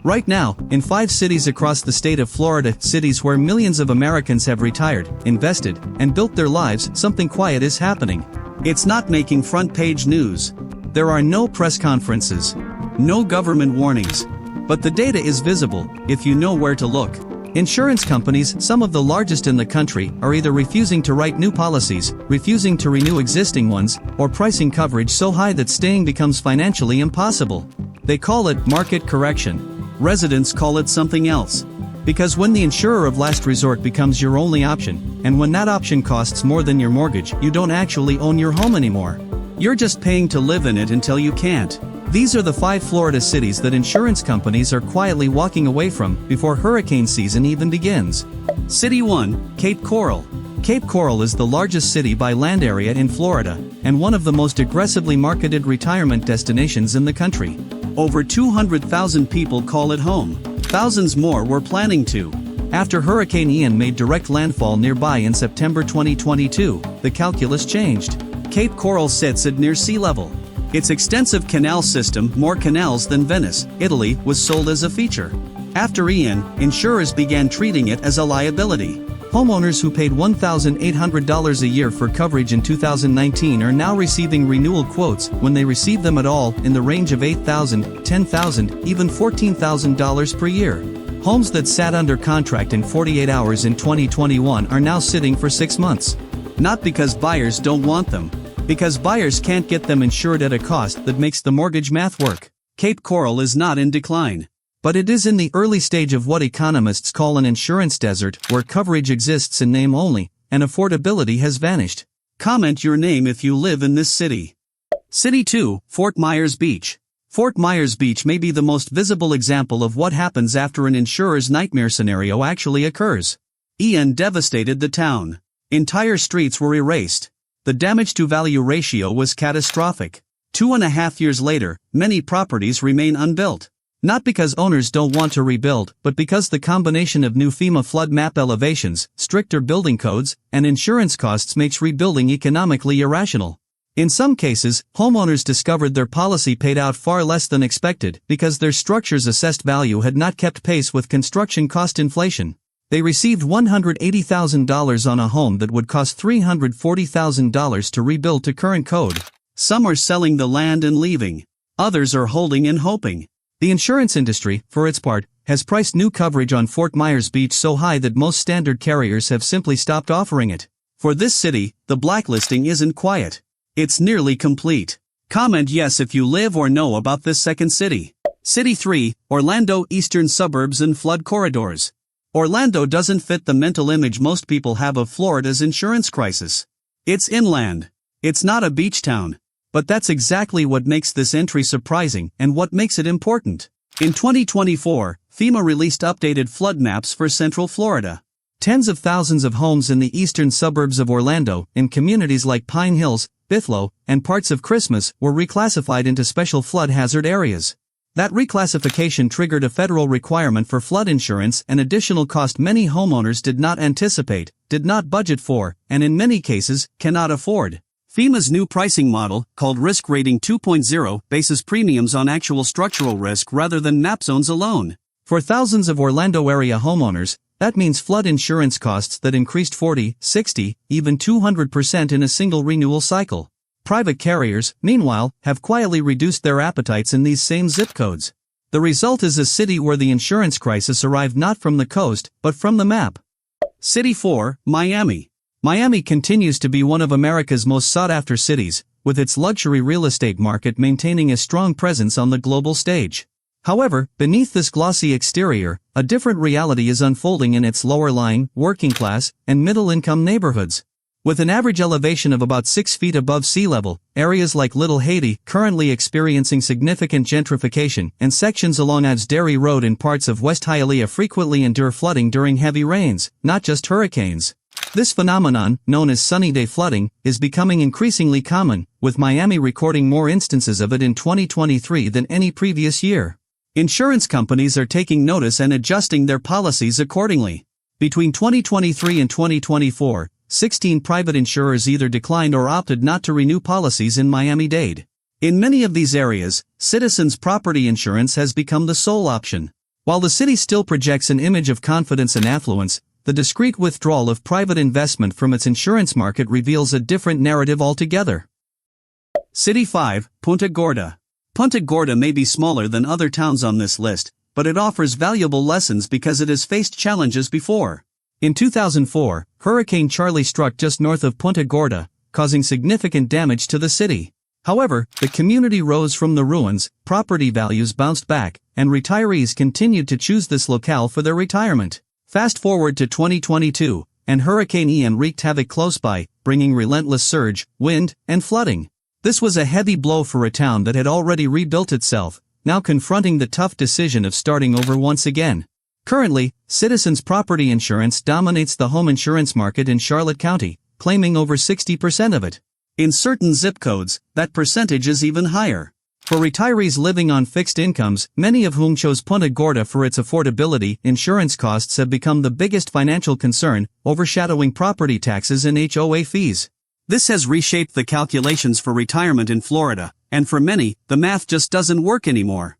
Right now, in 5 cities across the state of Florida, cities where millions of Americans have retired, invested, and built their lives, something quiet is happening. It's not making front-page news. There are no press conferences, no government warnings. But the data is visible, if you know where to look. Insurance companies, some of the largest in the country, are either refusing to write new policies, refusing to renew existing ones, or pricing coverage so high that staying becomes financially impossible. They call it market correction. Residents call it something else. Because when the insurer of last resort becomes your only option, and when that option costs more than your mortgage, you don't actually own your home anymore. You're just paying to live in it until you can't. These are the 5 Florida cities that insurance companies are quietly walking away from before hurricane season even begins. City 1, Cape Coral. Cape Coral is the largest city by land area in Florida, and one of the most aggressively marketed retirement destinations in the country. Over 200,000 people call it home. Thousands more were planning to. After Hurricane Ian made direct landfall nearby in September 2022, the calculus changed. Cape Coral sits at near sea level. Its extensive canal system, more canals than Venice, Italy, was sold as a feature. After Ian, insurers began treating it as a liability. Homeowners who paid $1,800 a year for coverage in 2019 are now receiving renewal quotes, when they receive them at all, in the range of $8,000, $10,000, even $14,000 per year. Homes that sat under contract in 48 hours in 2021 are now sitting for 6 months. Not because buyers don't want them. Because buyers can't get them insured at a cost that makes the mortgage math work. Cape Coral is not in decline. But it is in the early stage of what economists call an insurance desert, where coverage exists in name only, and affordability has vanished. Comment your name if you live in this city. City 2, Fort Myers Beach. Fort Myers Beach may be the most visible example of what happens after an insurer's nightmare scenario actually occurs. Ian devastated the town. Entire streets were erased. The damage-to-value ratio was catastrophic. 2.5 years later, many properties remain unbuilt. Not because owners don't want to rebuild, but because the combination of new FEMA flood map elevations, stricter building codes, and insurance costs makes rebuilding economically irrational. In some cases, homeowners discovered their policy paid out far less than expected because their structure's assessed value had not kept pace with construction cost inflation. They received $180,000 on a home that would cost $340,000 to rebuild to current code. Some are selling the land and leaving. Others are holding and hoping. The insurance industry, for its part, has priced new coverage on Fort Myers Beach so high that most standard carriers have simply stopped offering it. For this city, the blacklisting isn't quiet. It's nearly complete. Comment yes if you live or know about this second city. City 3, Orlando Eastern Suburbs and Flood Corridors. Orlando doesn't fit the mental image most people have of Florida's insurance crisis. It's inland. It's not a beach town. But that's exactly what makes this entry surprising and what makes it important. In 2024, FEMA released updated flood maps for Central Florida. Tens of thousands of homes in the eastern suburbs of Orlando, in communities like Pine Hills, Bithlo, and parts of Christmas, were reclassified into special flood hazard areas. That reclassification triggered a federal requirement for flood insurance, an additional cost many homeowners did not anticipate, did not budget for, and in many cases, cannot afford. FEMA's new pricing model, called Risk Rating 2.0, bases premiums on actual structural risk rather than map zones alone. For thousands of Orlando area homeowners, that means flood insurance costs that increased 40, 60, even 200% in a single renewal cycle. Private carriers, meanwhile, have quietly reduced their appetites in these same zip codes. The result is a city where the insurance crisis arrived not from the coast, but from the map. City 4, Miami. Miami continues to be one of America's most sought-after cities, with its luxury real estate market maintaining a strong presence on the global stage. However, beneath this glossy exterior, a different reality is unfolding in its lower-lying, working-class, and middle-income neighborhoods. With an average elevation of about 6 feet above sea level, areas like Little Haiti currently experiencing significant gentrification, and sections along Avsdary Road and parts of West Hialeah frequently endure flooding during heavy rains, not just hurricanes. This phenomenon, known as sunny day flooding, is becoming increasingly common, with Miami recording more instances of it in 2023 than any previous year. Insurance companies are taking notice and adjusting their policies accordingly. Between 2023 and 2024, 16 private insurers either declined or opted not to renew policies in Miami-Dade. In many of these areas, Citizens property insurance has become the sole option. While the city still projects an image of confidence and affluence, the discreet withdrawal of private investment from its insurance market reveals a different narrative altogether. City 5, Punta Gorda. Punta Gorda may be smaller than other towns on this list, but it offers valuable lessons because it has faced challenges before. In 2004, Hurricane Charlie struck just north of Punta Gorda, causing significant damage to the city. However, the community rose from the ruins, property values bounced back, and retirees continued to choose this locale for their retirement. Fast forward to 2022, and Hurricane Ian wreaked havoc close by, bringing relentless surge, wind, and flooding. This was a heavy blow for a town that had already rebuilt itself, now confronting the tough decision of starting over once again. Currently, Citizens Property Insurance dominates the home insurance market in Charlotte County, claiming over 60% of it. In certain zip codes, that percentage is even higher. For retirees living on fixed incomes, many of whom chose Punta Gorda for its affordability, insurance costs have become the biggest financial concern, overshadowing property taxes and HOA fees. This has reshaped the calculations for retirement in Florida, and for many, the math just doesn't work anymore.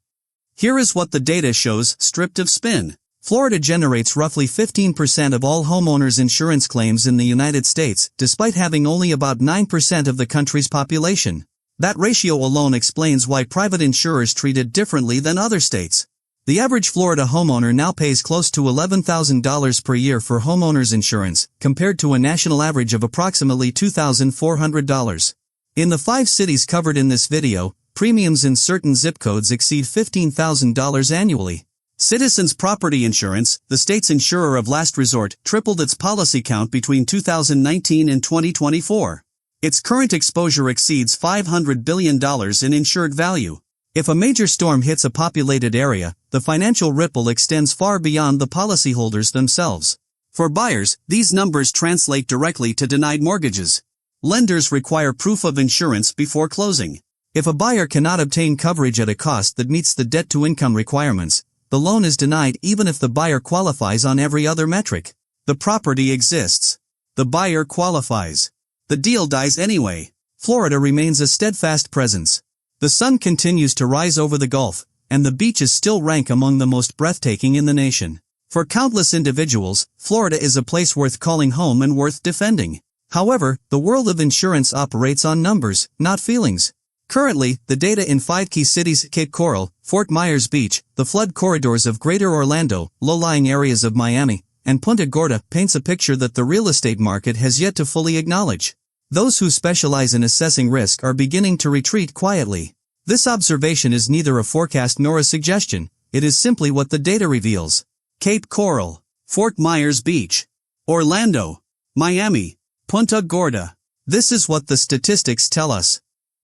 Here is what the data shows, stripped of spin. Florida generates roughly 15% of all homeowners insurance claims in the United States, despite having only about 9% of the country's population. That ratio alone explains why private insurers treat it differently than other states. The average Florida homeowner now pays close to $11,000 per year for homeowners insurance, compared to a national average of approximately $2,400. In the 5 cities covered in this video, premiums in certain zip codes exceed $15,000 annually. Citizens Property Insurance, the state's insurer of last resort, tripled its policy count between 2019 and 2024. Its current exposure exceeds $500 billion in insured value. If a major storm hits a populated area, the financial ripple extends far beyond the policyholders themselves. For buyers, these numbers translate directly to denied mortgages. Lenders require proof of insurance before closing. If a buyer cannot obtain coverage at a cost that meets the debt-to-income requirements, the loan is denied even if the buyer qualifies on every other metric. The property exists. The buyer qualifies. The deal dies anyway. Florida remains a steadfast presence. The sun continues to rise over the Gulf, and the beaches still rank among the most breathtaking in the nation. For countless individuals, Florida is a place worth calling home and worth defending. However, the world of insurance operates on numbers, not feelings. Currently, the data in 5 key cities, Cape Coral, Fort Myers Beach, the flood corridors of Greater Orlando, low-lying areas of Miami, and Punta Gorda, paints a picture that the real estate market has yet to fully acknowledge. Those who specialize in assessing risk are beginning to retreat quietly. This observation is neither a forecast nor a suggestion, it is simply what the data reveals. Cape Coral, Fort Myers Beach, Orlando, Miami, Punta Gorda. This is what the statistics tell us.